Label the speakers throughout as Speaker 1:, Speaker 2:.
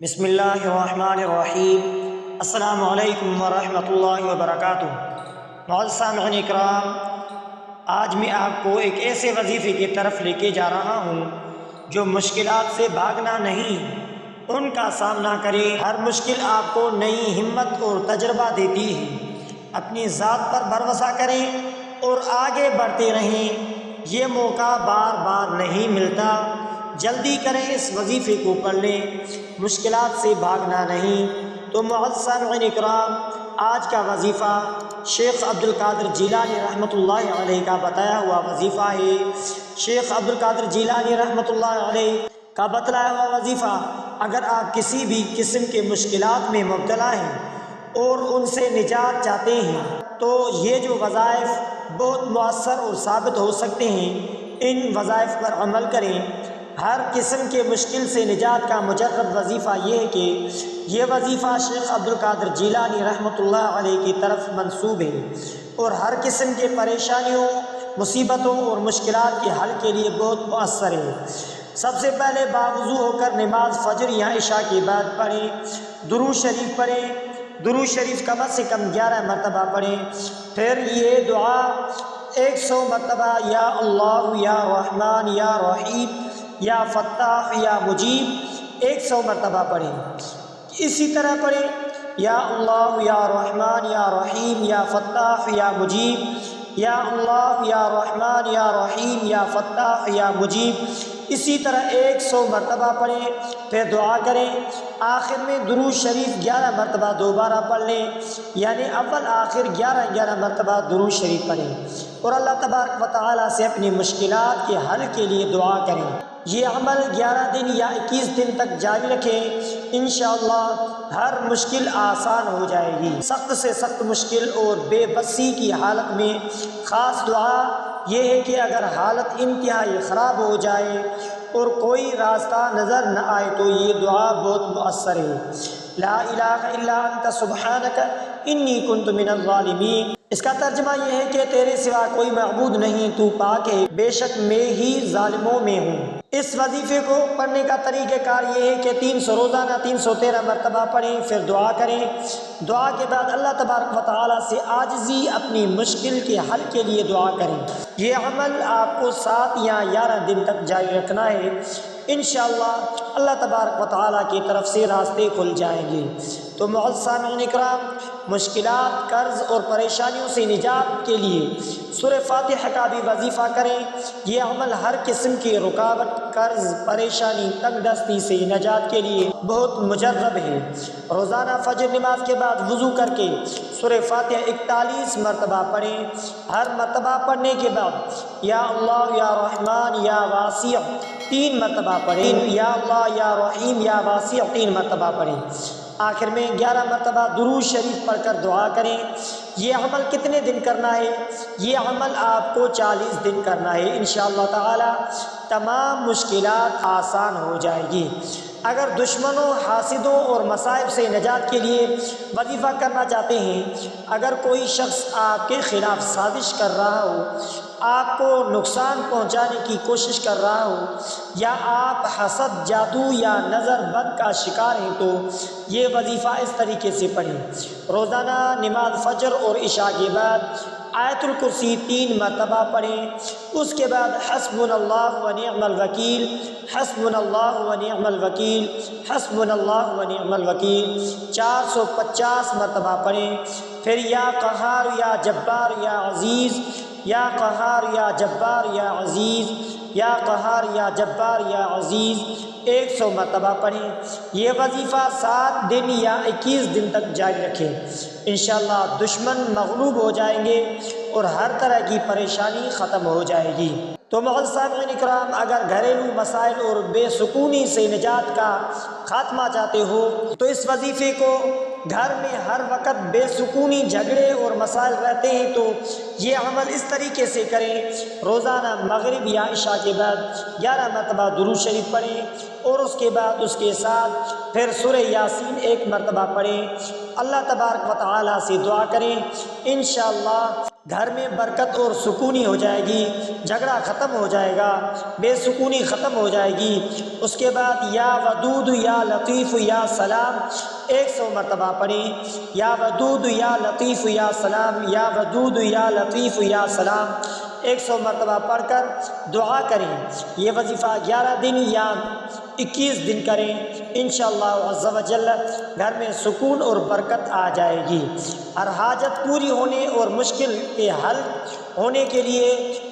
Speaker 1: بسم اللہ الرحمن الرحیم۔ السلام علیکم ورحمۃ اللہ وبرکاتہ۔ معزز سامعین اکرام، آج میں آپ کو ایک ایسے وظیفے کی طرف لے کے جا رہا ہوں جو مشکلات سے بھاگنا نہیں، ان کا سامنا کرے۔ ہر مشکل آپ کو نئی ہمت اور تجربہ دیتی ہے۔ اپنی ذات پر بھروسہ کریں اور آگے بڑھتے رہیں، یہ موقع بار بار نہیں ملتا۔ جلدی کریں، اس وظیفے کو پڑھ لیں، مشکلات سے بھاگنا نہیں۔ تو معزز سامعین اکرام، آج کا وظیفہ شیخ عبد القادر جیلانی رحمۃ اللہ علیہ کا بتایا ہوا وظیفہ ہے۔ شیخ عبد القادر جیلانی رحمۃ اللہ علیہ کا بتلایا ہوا وظیفہ، اگر آپ کسی بھی قسم کے مشکلات میں مبتلا ہیں اور ان سے نجات چاہتے ہیں تو یہ جو وظائف بہت مؤثر اور ثابت ہو سکتے ہیں، ان وظائف پر عمل کریں۔ ہر قسم کے مشکل سے نجات کا مجرد وظیفہ یہ ہے کہ یہ وظیفہ شیخ عبد القادر جیلانی رحمۃ اللہ علیہ کی طرف منسوب ہے اور ہر قسم کے پریشانیوں، مصیبتوں اور مشکلات کے حل کے لیے بہت مؤثر ہے۔ سب سے پہلے باوضو ہو کر نماز فجر یا عشاء کے بعد پڑھیں، درود شریف پڑھیں، درود شریف کم از کم 11 مرتبہ پڑھیں۔ پھر یہ دعا 100 مرتبہ یا اللہ یا رحمان یا رحیم یا فتاح یا مجیب 100 مرتبہ پڑھیں۔ اسی طرح پڑھیں یا اللہ یا رحمان یا رحیم یا فتاح یا مجیب، یا اللہ یا رحمان یا رحیم یا فتاح یا مجیب، اسی طرح 100 مرتبہ پڑھیں۔ پھر دعا کریں، آخر میں درود شریف 11 مرتبہ دوبارہ پڑھ لیں، یعنی اول آخر 11 مرتبہ درود شریف پڑھیں اور اللہ تبارک و تعالیٰ سے اپنی مشکلات کے حل کے لیے دعا کریں۔ یہ عمل 11 دن یا 21 دن تک جاری رکھیں، انشاءاللہ ہر مشکل آسان ہو جائے گی۔ سخت سے سخت مشکل اور بے بسی کی حالت میں خاص دعا یہ ہے کہ اگر حالت انتہائی خراب ہو جائے اور کوئی راستہ نظر نہ آئے تو یہ دعا بہت مؤثر ہے۔ لا الہ الا انت سبحانک انی کنت من الظالمین۔ اس کا ترجمہ یہ ہے کہ تیرے سوا کوئی معبود نہیں، تو پاک ہے، بے شک میں ہی ظالموں میں ہوں۔ اس وظیفے کو پڑھنے کا طریقہ کار یہ ہے کہ 300 روزانہ 313 مرتبہ پڑھیں، پھر دعا کریں۔ دعا کے بعد اللہ تبارک و تعالیٰ سے عاجزی اپنی مشکل کے حل کے لیے دعا کریں۔ یہ عمل آپ کو 7 یا 11 دن تک جاری رکھنا ہے، انشاءاللہ اللہ تبارک و تعالیٰ کی طرف سے راستے کھل جائیں گے۔ تو معزز سامعین اکرام، مشکلات، قرض اور پریشانیوں سے نجات کے لیے سورہ فاتحہ کا بھی وظیفہ کریں۔ یہ عمل ہر قسم کی رکاوٹ، قرض، پریشانی، تنگ دستی سے نجات کے لیے بہت مجرب ہے۔ روزانہ فجر نماز کے بعد وضو کر کے سورہ فاتحہ 41 مرتبہ پڑھیں۔ ہر مرتبہ پڑھنے کے بعد یا اللہ یا رحمان یا واسع 3 مرتبہ پڑھیں، یا اللہ یا رحیم یا واسع 3 مرتبہ پڑھیں۔ آخر میں 11 مرتبہ درود شریف پڑھ کر دعا کریں۔ یہ عمل کتنے دن کرنا ہے؟ یہ عمل آپ کو 40 دن کرنا ہے، انشاءاللہ تعالی تمام مشکلات آسان ہو جائے گی۔ اگر دشمنوں، حاسدوں اور مصائب سے نجات کے لیے وظیفہ کرنا چاہتے ہیں، اگر کوئی شخص آپ کے خلاف سازش کر رہا ہو، آپ کو نقصان پہنچانے کی کوشش کر رہا ہو، یا آپ حسد، جادو یا نظر بد کا شکار ہیں تو یہ وظیفہ اس طریقے سے پڑھیں۔ روزانہ نماز فجر اور عشاء کے بعد آیت الکرسی 3 مرتبہ پڑھیں۔ اس کے بعد حسبنا اللہ و نعم الوکیل، حسبنا اللہ و نعم الوکیل، حسبنا اللہ و نعم الوکیل 450 مرتبہ پڑھیں۔ پھر یا قہار یا جبار یا عزیز، یا قہار یا جبار یا عزیز، یا قہار یا جبار یا عزیز 100 مرتبہ پڑھیں۔ یہ وظیفہ 7 دن یا 21 دن تک جاری رکھیں، انشاءاللہ دشمن مغلوب ہو جائیں گے اور ہر طرح کی پریشانی ختم ہو جائے گی۔ تو معزز سامعین اکرام، اگر گھریلو مسائل اور بے سکونی سے نجات کا خاتمہ چاہتے ہو تو اس وظیفے کو، گھر میں ہر وقت بے سکونی، جھگڑے اور مسائل رہتے ہیں تو یہ عمل اس طریقے سے کریں۔ روزانہ مغرب یا عشاء کے بعد 11 مرتبہ درود شریف پڑھیں اور اس کے بعد اس کے ساتھ پھر سورہ یاسین 1 مرتبہ پڑھیں۔ اللہ تبارک و تعالیٰ سے دعا کریں، انشاءاللہ گھر میں برکت اور سکونی ہو جائے گی، جھگڑا ختم ہو جائے گا، بے سکونی ختم ہو جائے گی۔ اس کے بعد یا ودود یا لطیف یا سلام 100 مرتبہ پڑھیں۔ یا ودود یا لطیف یا سلام، یا ودود یا لطیف یا سلام 100 مرتبہ پڑھ کر دعا کریں۔ یہ وظیفہ 11 دن یا 21 دن کریں، انشاءاللہ عز و جل گھر میں سکون اور برکت آ جائے گی۔ ہر حاجت پوری ہونے اور مشکل کے حل ہونے کے لیے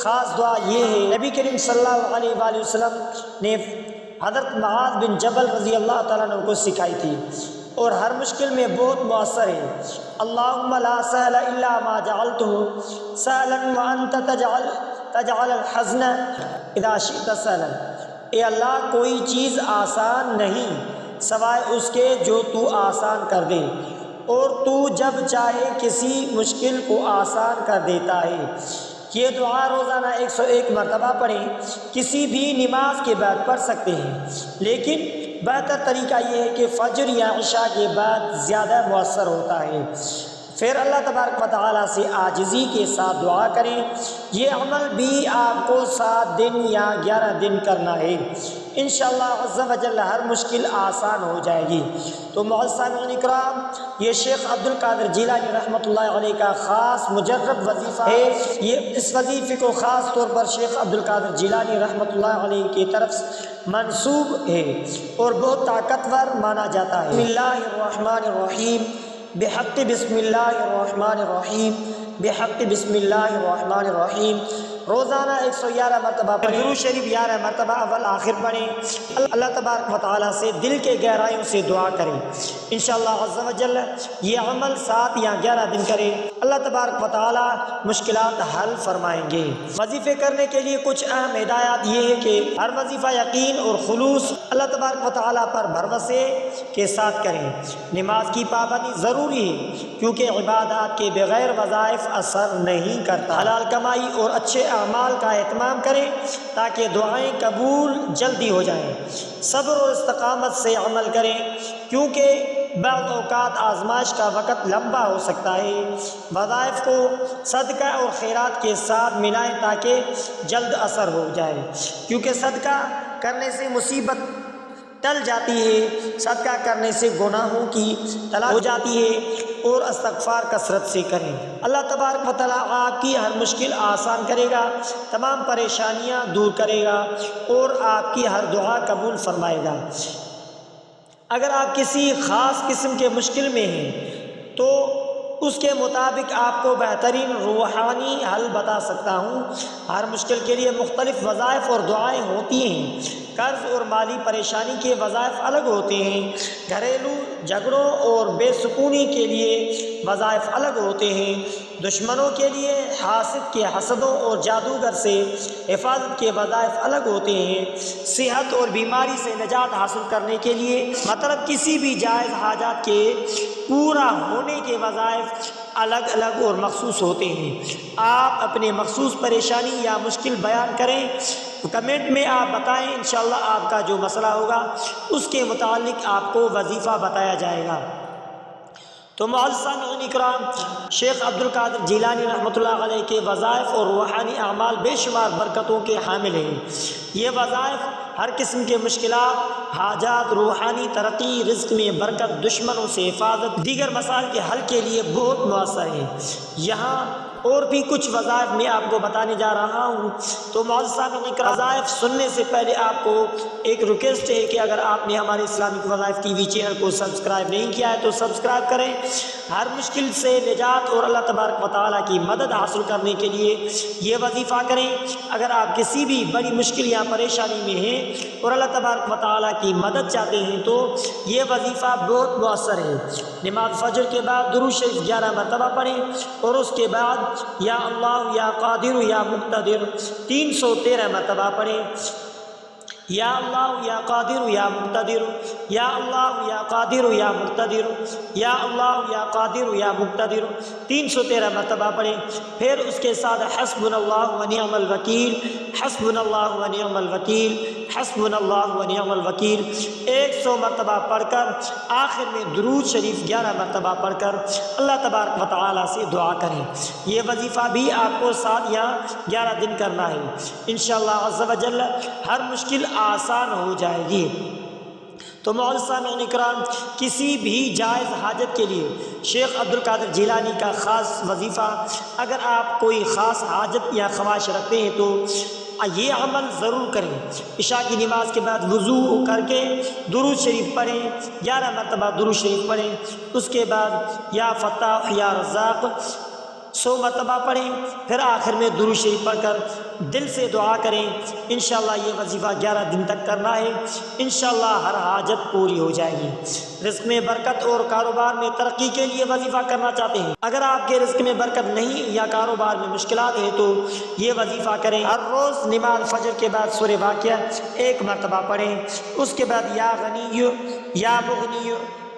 Speaker 1: خاص دعا یہ ہے، نبی کریم صلی اللہ علیہ وآلہ وسلم نے حضرت معاذ بن جبل رضی اللہ تعالیٰ عنہ کو سکھائی تھی اور ہر مشکل میں بہت مؤثر ہے۔ اللہم لا سہل الا ما جعلتہ سہلا وانت تجعل الحزن اذا شئت سہلا۔ اے اللہ، کوئی چیز آسان نہیں سوائے اس کے جو تو آسان کر دے، اور تو جب چاہے کسی مشکل کو آسان کر دیتا ہے۔ یہ دعا روزانہ 101 مرتبہ پڑھیں، کسی بھی نماز کے بعد پڑھ سکتے ہیں، لیکن بہتر طریقہ یہ ہے کہ فجر یا عشاء کے بعد زیادہ مؤثر ہوتا ہے۔ پھر اللہ تبارک و تعالیٰ سے عاجزی کے ساتھ دعا کریں۔ یہ عمل بھی آپ کو 7 دن یا 11 دن کرنا ہے، انشاءاللہ عز و جل ہر مشکل آسان ہو جائے گی۔ تو معزز سامعین کرام، یہ شیخ عبد القادر جیلانی رحمۃ اللہ علیہ کا خاص مجرب وظیفہ ہے۔ اس وظیفے کو خاص طور پر شیخ عبد القادر جیلانی رحمۃ اللہ علیہ کی طرف منسوب ہے اور بہت طاقتور مانا جاتا ہے۔ بسم اللہ الرحمن الرحیم، بحق بسم اللہ الرحمن الرحیم، بحق بسم اللہ الرحمن الرحیم۔ روزانہ 111 مرتبہ پڑھیں، درود شریف 11 مرتبہ اول آخر پڑھیں۔ اللہ تبارک و تعالیٰ سے دل کے گہرائیوں سے دعا کریں، انشاءاللہ عز و جل یہ عمل 7 یا 11 دن کریں، اللہ تبارک و تعالیٰ مشکلات حل فرمائیں گے۔ وظیفے کرنے کے لیے کچھ اہم ہدایات یہ ہے کہ ہر وظیفہ یقین اور خلوص اللہ تبارک و تعالیٰ پر بھروسے کے ساتھ کریں۔ نماز کی پابندی ضروری ہے، کیونکہ عبادات کے بغیر وظائف اثر نہیں کرتا۔ حلال کمائی اور اچھے اعمال کا اہتمام کریں تاکہ دعائیں قبول جلدی ہو جائیں۔ صبر اور استقامت سے عمل کریں، کیونکہ بعض اوقات آزمائش کا وقت لمبا ہو سکتا ہے۔ وظائف کو صدقہ اور خیرات کے ساتھ ملائیں تاکہ جلد اثر ہو جائے، کیونکہ صدقہ کرنے سے مصیبت ٹل جاتی ہے، صدقہ کرنے سے گناہوں کی تلافی ہو جاتی ہے، اور استغفار کثرت سے کریں۔ اللہ تبارک و تعالیٰ آپ کی ہر مشکل آسان کرے گا، تمام پریشانیاں دور کرے گا اور آپ کی ہر دعا قبول فرمائے گا۔ اگر آپ کسی خاص قسم کے مشکل میں ہیں تو اس کے مطابق آپ کو بہترین روحانی حل بتا سکتا ہوں۔ ہر مشکل کے لیے مختلف وظائف اور دعائیں ہوتی ہیں۔ قرض اور مالی پریشانی کے وظائف الگ ہوتے ہیں، گھریلو جھگڑوں اور بے سکونی کے لیے وظائف الگ ہوتے ہیں، دشمنوں کے لیے حاسد کے حسدوں اور جادوگر سے حفاظت کے وظائف الگ ہوتے ہیں، صحت اور بیماری سے نجات حاصل کرنے کے لیے مطلب کسی بھی جائز حاجات کے پورا ہونے کے وظائف الگ الگ اور مخصوص ہوتے ہیں۔ آپ اپنے مخصوص پریشانی یا مشکل بیان کریں، کمنٹ میں آپ بتائیں، انشاءاللہ آپ کا جو مسئلہ ہوگا اس کے متعلق آپ کو وظیفہ بتایا جائے گا۔ تو معزز سامعین اکرام، شیخ عبد القادر جیلانی رحمۃ اللہ علیہ کے وظائف اور روحانی اعمال بے شمار برکتوں کے حامل ہیں۔ یہ وظائف ہر قسم کے مشکلات، حاجات، روحانی ترقی، رزق میں برکت، دشمنوں سے حفاظت، دیگر مسائل کے حل کے لیے بہت مؤثر ہیں۔ یہاں اور بھی کچھ وظائف میں آپ کو بتانے جا رہا ہوں۔ تو معزز سامعین اکرام، وظائف سننے سے پہلے آپ کو ایک ریکویسٹ ہے کہ اگر آپ نے ہمارے اسلامک وظائف ٹی وی چینل کو سبسکرائب نہیں کیا ہے تو سبسکرائب کریں۔ ہر مشکل سے نجات اور اللہ تبارک و تعالیٰ کی مدد حاصل کرنے کے لیے یہ وظیفہ کریں۔ اگر آپ کسی بھی بڑی مشکل یا پریشانی میں ہیں اور اللہ تبارک و تعالیٰ کی مدد چاہتے ہیں تو یہ وظیفہ بہت مؤثر ہے۔ نماز فجر کے بعد درود شریف 11 مرتبہ پڑھیں اور اس کے بعد یا اللہ یا قادر یا مقتدر 313 مرتبہ پڑھیں۔ یا اللہ یا قادر یا مقتدر، یا اللہ یا قادر یا مقتدر، یا اللہ یا قادر یا مقتدر 313 مرتبہ پڑھیں۔ پھر اس کے ساتھ حسبنا اللہ و نعم الوکیل، حسبنا اللہ و نعم الوکیل حسبنا اللہ و نعم الوکیل 100 مرتبہ پڑھ کر آخر میں درود شریف 11 مرتبہ پڑھ کر اللہ تبارک و تعالیٰ سے دعا کریں۔ یہ وظیفہ بھی آپ کو 7 یا 11 دن کرنا ہے، انشاءاللہ عز و جل ہر مشکل آسان ہو جائے گی۔ تو معزز سامعین اکرام، کسی بھی جائز حاجت کے لیے شیخ عبد القادر جیلانی کا خاص وظیفہ، اگر آپ کوئی خاص حاجت یا خواہش رکھتے ہیں تو یہ عمل ضرور کریں۔ عشاء کی نماز کے بعد وضو کر کے درود شریف پڑھیں، 11 مرتبہ درود شریف پڑھیں، اس کے بعد یا فتاح یا رزاق 100 مرتبہ پڑھیں، پھر آخر میں درود شریف پڑھ کر دل سے دعا کریں۔ انشاءاللہ یہ وظیفہ 11 دن تک کرنا ہے، انشاءاللہ ہر حاجت پوری ہو جائے گی۔ رزق میں برکت اور کاروبار میں ترقی کے لیے وظیفہ کرنا چاہتے ہیں، اگر آپ کے رزق میں برکت نہیں یا کاروبار میں مشکلات ہیں تو یہ وظیفہ کریں۔ ہر روز نماز فجر کے بعد سورہ واقعہ 1 مرتبہ پڑھیں، اس کے بعد یا غنی یا مغنی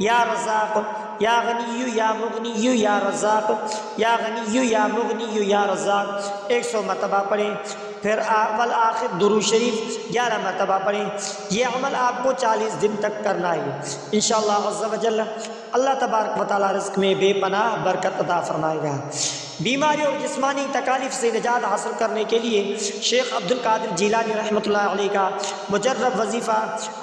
Speaker 1: یا رزاق، یا غنی یا مغنی یا رزاق، یا غنی یا مغنی یا رزاق 100 مرتبہ پڑھیں، پھر اول آخر درود شریف 11 مرتبہ پڑھیں۔ یہ عمل آپ کو 40 دن تک کرنا ہے، انشاءاللہ عز و جل اللہ تبارک و تعالیٰ رزق میں بے پناہ برکت عطا فرمائے گا۔ بیماری اور جسمانی تکالیف سے نجات حاصل کرنے کے لیے شیخ عبد القادر جیلانی رحمۃ اللہ علیہ کا مجرب وظیفہ،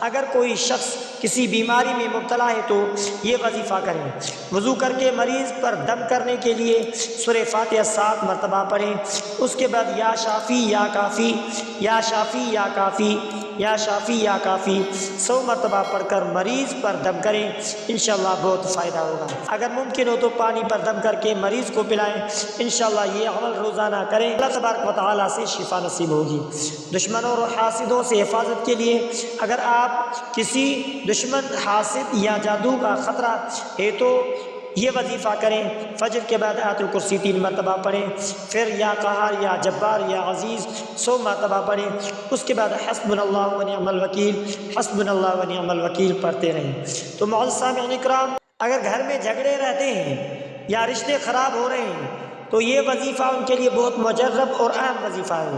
Speaker 1: اگر کوئی شخص کسی بیماری میں مبتلا ہے تو یہ وظیفہ کریں۔ وضو کر کے مریض پر دم کرنے کے لیے سورہ فاتحہ 7 مرتبہ پڑھیں، اس کے بعد یا شافی یا کافی، یا شافی یا کافی، یا شافی یا کافی 100 مرتبہ پڑھ کر مریض پر دم کریں، انشاءاللہ بہت فائدہ ہوگا۔ اگر ممکن ہو تو پانی پر دم کر کے مریض کو پلائیں، انشاءاللہ یہ عمل روزانہ کریں، اللہ تبارک و تعالیٰ سے شفا نصیب ہوگی۔ دشمنوں اور حاسدوں سے حفاظت کے لیے اگر آپ کسی دشمن، حاسد یا جادو کا خطرہ ہے تو یہ وظیفہ کریں۔ فجر کے بعد آیت الکرسی 3 مرتبہ پڑھیں، پھر یا قہار یا جبار یا عزیز 100 مرتبہ پڑھیں، اس کے بعد حسبنا اللہ و نعم الوکیل، حسبنا اللہ و نعم الوکیل پڑھتے رہیں۔ تو معزز سامعین اکرام، اگر گھر میں جھگڑے رہتے ہیں یا رشتے خراب ہو رہے ہیں تو یہ وظیفہ ان کے لیے بہت مجرب اور اہم وظیفہ ہے۔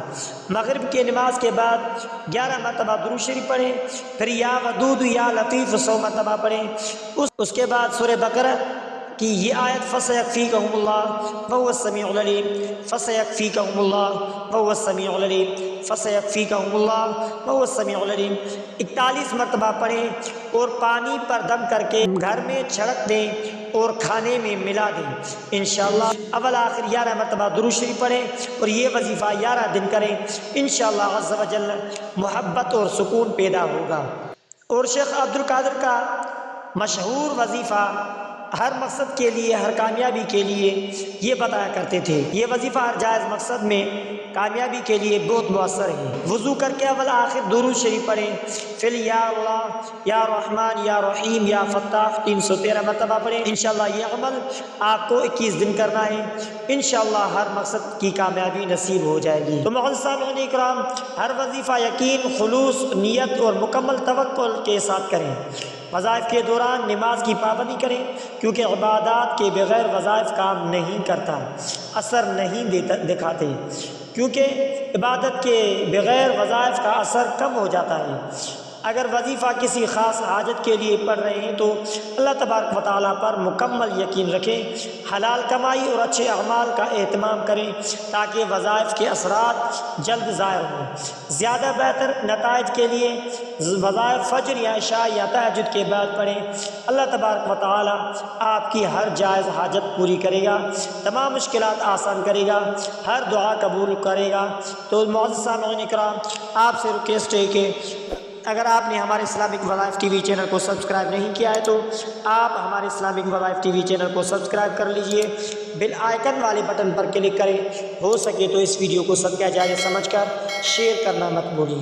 Speaker 1: مغرب کی نماز کے بعد 11 مرتبہ درود شریف پڑھیں، پھر یا ودود یا لطیف 100 مرتبہ پڑھیں، اس کے بعد سورہ بقرہ کی یہ آیت فَسَيَكْفِيكَهُمُ اللَّهُ وَهُوَ السَّمِيعُ الْعَلِيمُ، فَسَيَكْفِيكَهُمُ اللَّهُ وَهُوَ السَّمِيعُ الْعَلِيمُ، فَسَيَكْفِيكَهُمُ اللَّهُ وَهُوَ السَّمِيعُ الْعَلِيمُ 41 مرتبہ پڑھیں اور پانی پر دم کر کے گھر میں چھڑک دیں اور کھانے میں ملا دیں، انشاءاللہ اول آخر 11 مرتبہ درود شریف پڑھیں اور یہ وظیفہ 11 دن کریں، انشاءاللہ عز و جل محبت اور سکون پیدا ہوگا۔ اور شیخ عبد القادر کا مشہور وظیفہ ہر مقصد کے لیے، ہر کامیابی کے لیے یہ بتایا کرتے تھے، یہ وظیفہ ہر جائز مقصد میں کامیابی کے لیے بہت مؤثر ہے۔ وضو کر کے اول آخر درود شریف پڑھیں، پھر یا اللہ یا رحمان یا رحیم یا فتاح 313 مرتبہ پڑھیں، انشاءاللہ یہ عمل آپ کو 21 دن کرنا ہے، انشاءاللہ ہر مقصد کی کامیابی نصیب ہو جائے گی۔ تو معزز سامعین اکرام، ہر وظیفہ یقین، خلوص، نیت اور مکمل توکل کے ساتھ کریں۔ وظائف کے دوران نماز کی پابندی کریں، کیونکہ عبادات کے بغیر وظائف کام نہیں کرتا، اثر نہیں دکھاتے، کیونکہ عبادت کے بغیر وظائف کا اثر کم ہو جاتا ہے۔ اگر وظیفہ کسی خاص حاجت کے لیے پڑھ رہے ہیں تو اللہ تبارک و تعالیٰ پر مکمل یقین رکھیں، حلال کمائی اور اچھے اعمال کا اہتمام کریں تاکہ وظائف کے اثرات جلد ظاہر ہوں۔ زیادہ بہتر نتائج کے لیے وظائف فجر یا عشاء یا تہجد کے بعد پڑھیں، اللہ تبارک و تعالیٰ آپ کی ہر جائز حاجت پوری کرے گا، تمام مشکلات آسان کرے گا، ہر دعا قبول کرے گا۔ تو معزز سامعین اکرام، آپ سے ریکویسٹ ہے کہ اگر آپ نے ہمارے اسلامک وظائف ٹی وی چینل کو سبسکرائب نہیں کیا ہے تو آپ ہمارے اسلامک وظائف ٹی وی چینل کو سبسکرائب کر لیجئے، بیل آئیکن والے بٹن پر کلک کریں، ہو سکے تو اس ویڈیو کو صدقہ جاریہ سمجھ کر شیئر کرنا مت بھولیے۔